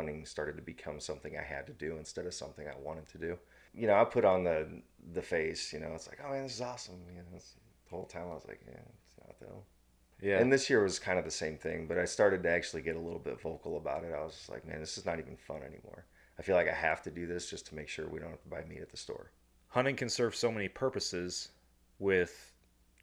hunting started to become something I had to do instead of something I wanted to do. I put on the face. It's like, oh man, this is awesome. The whole time I was like, yeah, it's not though. Yeah. And this year was kind of the same thing, but I started to actually get a little bit vocal about it. I was just like, man, this is not even fun anymore. I feel like I have to do this just to make sure we don't have to buy meat at the store. Hunting can serve so many purposes with,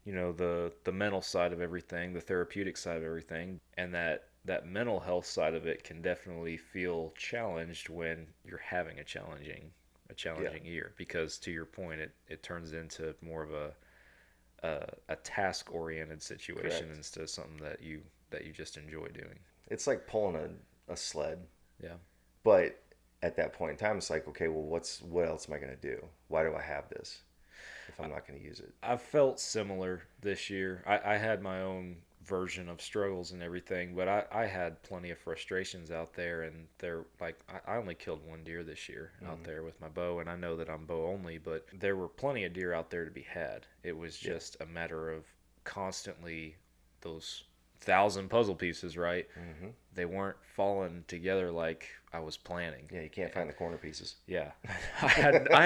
the mental side of everything, the therapeutic side of everything, and that mental health side of it can definitely feel challenged when you're having a Yeah, challenging year, because to your point, it turns into more of a task oriented situation correct. instead of something that you just enjoy doing. It's like pulling a sled, Yeah. but at that point in time, it's like, okay, well, what else am I going to do? Why do I have this if I'm not going to use it? I felt similar this year. I had my own version of struggles and everything, but I had plenty of frustrations out there. And they're like, I only killed one deer this year out Mm-hmm. there with my bow, and I know that I'm bow only, but there were plenty of deer out there to be had. It was Yeah, just a matter of constantly those thousand puzzle pieces, right? mm-hmm. They weren't falling together like I was planning. Yeah. You can't find the corner pieces. Yeah, I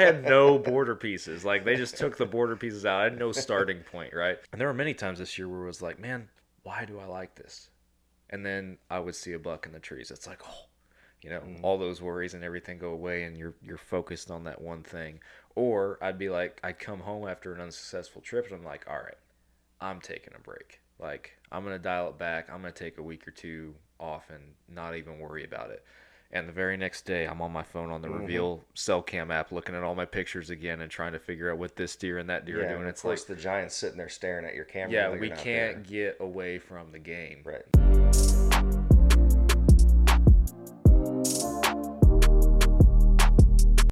had no border pieces. Like they just took the border pieces out. I had no starting point, right? And there were many times this year where it was like, man, why do I like this? And then I would see a buck in the trees. It's like, oh, Mm-hmm. all those worries and everything go away, and you're focused on that one thing. Or I'd be like, I'd come home after an unsuccessful trip, and I'm like, all right, I'm taking a break. Like I'm gonna dial it back. I'm gonna take a week or two off and not even worry about it. And the very next day, I'm on my phone on the Mm-hmm. Reveal cell cam app, looking at all my pictures again and trying to figure out what this deer and that deer are Yeah, doing. and of It's like, course the giant's sitting there staring at your camera yeah, while you're we not can't there. get away from the game. Right.